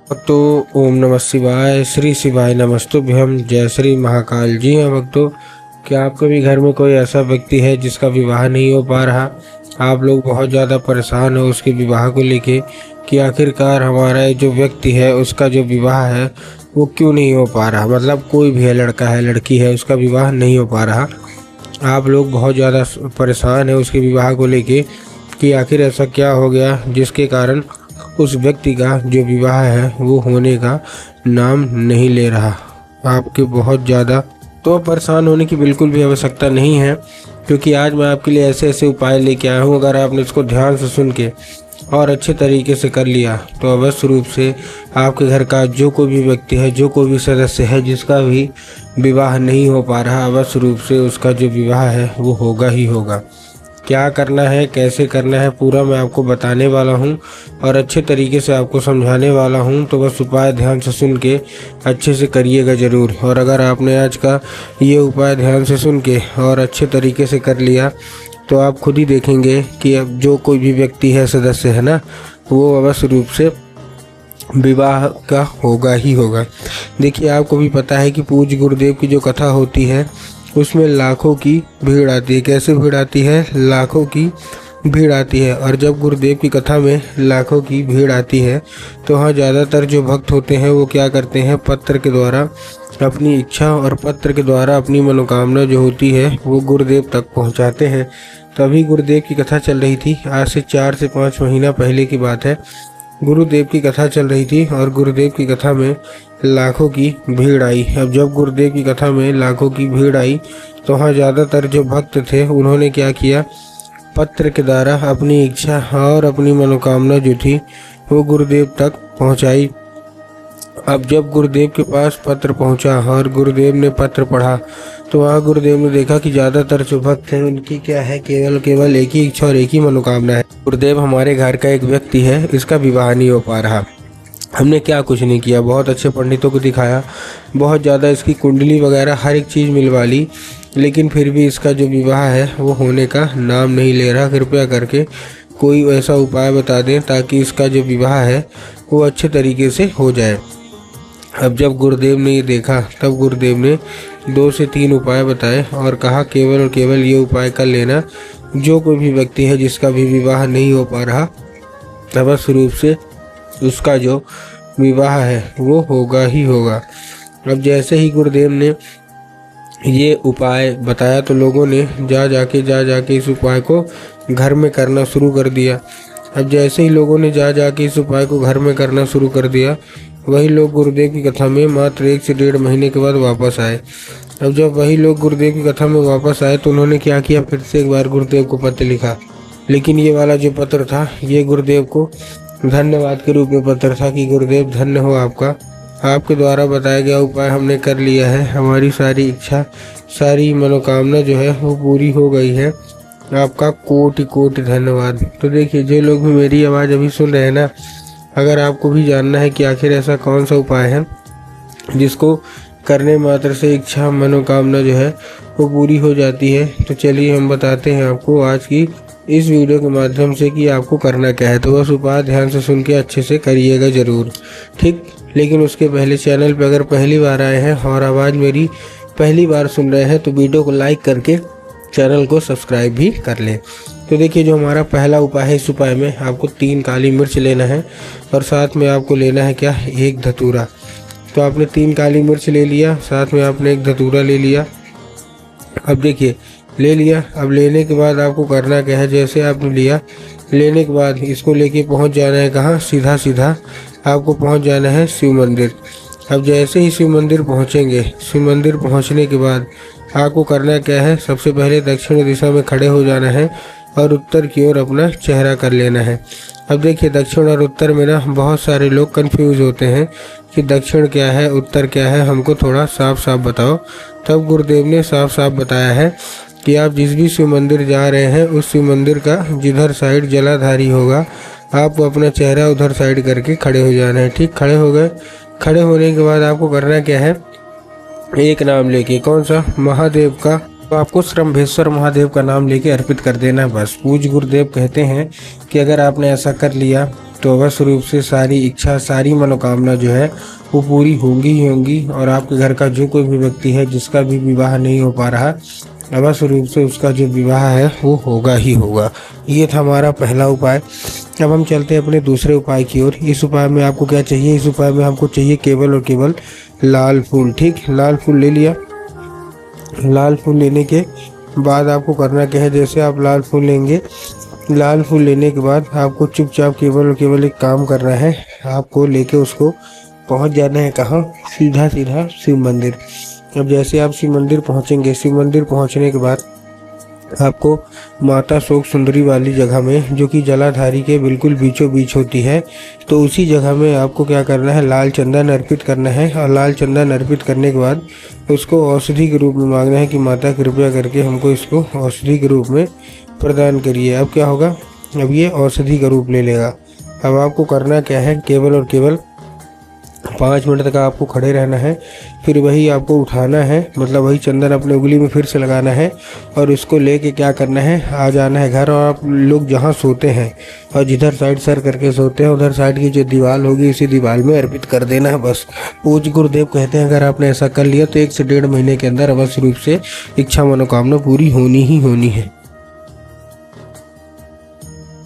भक्तों, ओम नमः शिवाय, श्री शिवाय नमस्तुभ्यम, जय श्री महाकाल। जी हाँ भक्तों, क्या आपके भी घर में कोई ऐसा व्यक्ति है जिसका विवाह नहीं हो पा रहा? आप लोग बहुत ज़्यादा परेशान हो उसके विवाह को लेके कि आखिरकार हमारा जो व्यक्ति है उसका जो विवाह है वो क्यों नहीं हो पा रहा। मतलब कोई भी है, लड़का है लड़की है, उसका विवाह नहीं हो पा रहा। आप लोग बहुत ज़्यादा परेशान है उसके विवाह को लेके कि आखिर ऐसा क्या हो गया जिसके कारण उस व्यक्ति का जो विवाह है वो होने का नाम नहीं ले रहा। आपके बहुत ज़्यादा तो परेशान होने की बिल्कुल भी आवश्यकता नहीं है, क्योंकि आज मैं आपके लिए ऐसे ऐसे उपाय लेके आया हूँ। अगर आपने इसको ध्यान से सुन के और अच्छे तरीके से कर लिया तो अवश्य रूप से आपके घर का जो कोई भी व्यक्ति है, जो कोई भी सदस्य है जिसका भी विवाह नहीं हो पा रहा, अवश्य रूप से उसका जो विवाह है वो होगा ही होगा। क्या करना है, कैसे करना है, पूरा मैं आपको बताने वाला हूँ और अच्छे तरीके से आपको समझाने वाला हूँ। तो बस उपाय ध्यान से सुन के अच्छे से करिएगा ज़रूर। और अगर आपने आज का ये उपाय ध्यान से सुन के और अच्छे तरीके से कर लिया तो आप खुद ही देखेंगे कि अब जो कोई भी व्यक्ति है, सदस्य है ना, वो अवश्य रूप से विवाह का होगा ही होगा। देखिए, आपको भी पता है कि पूज्य गुरुदेव की जो कथा होती है उसमें लाखों की भीड़ आती है। कैसे भीड़ आती है? लाखों की भीड़ आती है। और जब गुरुदेव की कथा में लाखों की भीड़ आती है तो वहाँ ज़्यादातर जो भक्त होते हैं वो क्या करते हैं, पत्र के द्वारा अपनी इच्छा और पत्र के द्वारा अपनी मनोकामना जो होती है वो गुरुदेव तक पहुँचाते हैं। तभी गुरुदेव की कथा चल रही थी, आज से 4 से 5 महीना पहले की बात है। गुरुदेव की कथा चल रही थी और गुरुदेव की कथा में लाखों की भीड़ आई। अब जब गुरुदेव की कथा में लाखों की भीड़ आई तो वहाँ ज़्यादातर जो भक्त थे उन्होंने क्या किया, पत्र के द्वारा अपनी इच्छा और अपनी मनोकामना जो थी वो गुरुदेव तक पहुँचाई। अब जब गुरुदेव के पास पत्र पहुँचा और गुरुदेव ने पत्र पढ़ा तो वहाँ गुरुदेव ने देखा कि ज़्यादातर जो भक्त हैं उनकी क्या है, केवल एक ही इच्छा और एक ही मनोकामना है, गुरुदेव हमारे घर का एक व्यक्ति है, इसका विवाह नहीं हो पा रहा। हमने क्या कुछ नहीं किया, बहुत अच्छे पंडितों को दिखाया, बहुत ज़्यादा इसकी कुंडली वगैरह हर एक चीज़ मिलवा ली, लेकिन फिर भी इसका जो विवाह है वो होने का नाम नहीं ले रहा। कृपया करके कोई ऐसा उपाय बता दें ताकि इसका जो विवाह है वो अच्छे तरीके से हो जाए। अब जब गुरुदेव ने ये देखा तब गुरुदेव ने 2 से 3 उपाय बताए और कहा केवल और केवल ये उपाय कर लेना। जो कोई भी व्यक्ति है जिसका भी विवाह नहीं हो पा रहा, अवश्य रूप से उसका जो विवाह है वो होगा ही होगा। अब जैसे ही गुरुदेव ने ये उपाय बताया तो लोगों ने जा जाके इस उपाय को घर में करना शुरू कर दिया। अब जैसे ही लोगों ने जा जाके इस उपाय को घर में करना शुरू कर दिया, वही लोग गुरुदेव की कथा में मात्र 1 से 1.5 महीने के बाद वापस आए। अब जब वही लोग गुरुदेव की कथा में वापस आए तो उन्होंने क्या किया, फिर से एक बार गुरुदेव को पत्र लिखा। लेकिन ये वाला जो पत्र था ये गुरुदेव को धन्यवाद के रूप में पत्र था कि गुरुदेव धन्य हो आपका, आपके द्वारा बताया गया उपाय हमने कर लिया है, हमारी सारी इच्छा सारी मनोकामना जो है वो पूरी हो गई है, आपका कोटि कोटि धन्यवाद। तो देखिए, जो लोग भी मेरी आवाज़ अभी सुन रहे हैं ना, अगर आपको भी जानना है कि आखिर ऐसा कौन सा उपाय है जिसको करने मात्र से इच्छा मनोकामना जो है वो पूरी हो जाती है, तो चलिए हम बताते हैं आपको आज की इस वीडियो के माध्यम से कि आपको करना क्या है। तो बस उपाय ध्यान से सुन के अच्छे से करिएगा ज़रूर, ठीक। लेकिन उसके पहले चैनल पर अगर पहली बार आए हैं और आवाज़ मेरी पहली बार सुन रहे हैं तो वीडियो को लाइक करके चैनल को सब्सक्राइब भी कर लें। तो देखिए, जो हमारा पहला उपाय है, इस उपाय में आपको 3 काली मिर्च लेना है और साथ में आपको लेना है क्या, 1 धतूरा। तो आपने 3 काली मिर्च ले लिया, साथ में आपने 1 धतूरा ले लिया। अब देखिए, ले लिया। अब लेने के बाद आपको करना क्या है, जैसे आपने लिया, लेने के बाद इसको लेके पहुंच जाना है कहाँ, सीधा आपको पहुंच जाना है शिव मंदिर। अब जैसे ही शिव मंदिर पहुंचेंगे, शिव मंदिर पहुंचने के बाद आपको करना क्या है, सबसे पहले दक्षिण दिशा में खड़े हो जाना है और उत्तर की ओर अपना चेहरा कर लेना है। अब देखिए, दक्षिण और उत्तर में ना बहुत सारे लोग कंफ्यूज होते हैं कि दक्षिण क्या है, उत्तर क्या है, हमको थोड़ा साफ बताओ। तब गुरुदेव ने साफ बताया है कि आप जिस भी शिव मंदिर जा रहे हैं उस शिव मंदिर का जिधर साइड जलाधारी होगा आपको अपना चेहरा उधर साइड करके खड़े हो जाना है, ठीक। खड़े हो गए। खड़े होने के बाद आपको करना क्या है, एक नाम लेके, कौन सा, महादेव का। तो आपको श्रम्भेश्वर महादेव का नाम लेके अर्पित कर देना है बस। पूज्य गुरुदेव कहते हैं कि अगर आपने ऐसा कर लिया तो अवश्य रूप से सारी इच्छा, सारी मनोकामना जो है वो पूरी होंगी ही होंगी। और आपके घर का जो कोई भी व्यक्ति है जिसका भी विवाह नहीं हो पा रहा, अवश्य रूप से उसका जो विवाह है वो होगा ही होगा। ये था हमारा पहला उपाय। अब हम चलते हैं अपने दूसरे उपाय की ओर। इस उपाय में आपको क्या चाहिए? इस उपाय में आपको चाहिए केवल और केवल लाल फूल। ठीक, लाल फूल ले लिया। लाल फूल लेने के बाद आपको करना क्या है? जैसे आप लाल फूल लेंगे, लाल फूल लेने के बाद आपको चुपचाप केवल और केवल एक काम करना है। आपको लेके उसको पहुंच जाना है कहाँ? सीधा सीधा शिव मंदिर। अब जैसे आप शिव मंदिर पहुंचेंगे, शिव मंदिर पहुंचने के बाद आपको माता शोक सुंदरी वाली जगह में, जो कि जलाधारी के बिल्कुल बीचों बीच होती है, तो उसी जगह में आपको क्या करना है? लाल चंदन अर्पित करना है। और लाल चंदन अर्पित करने के बाद उसको औषधि के रूप में मांगना है कि माता कृपया करके हमको इसको औषधि के रूप में प्रदान करिए। अब क्या होगा? अब ये औषधि का रूप ले लेगा। अब आपको करना क्या है? केवल और केवल 5 मिनट तक आपको खड़े रहना है। फिर वही आपको उठाना है, मतलब वही चंदन अपने उंगली में फिर से लगाना है और इसको लेके क्या करना है? आ जाना है घर। और आप लोग जहाँ सोते हैं और जिधर साइड सर करके सोते हैं, उधर साइड की जो दीवार होगी उसी दीवार में अर्पित कर देना है बस। पूज्य गुरुदेव कहते हैं अगर आपने ऐसा कर लिया तो 1 से 1.5 महीने के अंदर अवश्य रूप से इच्छा मनोकामना पूरी होनी ही होनी है।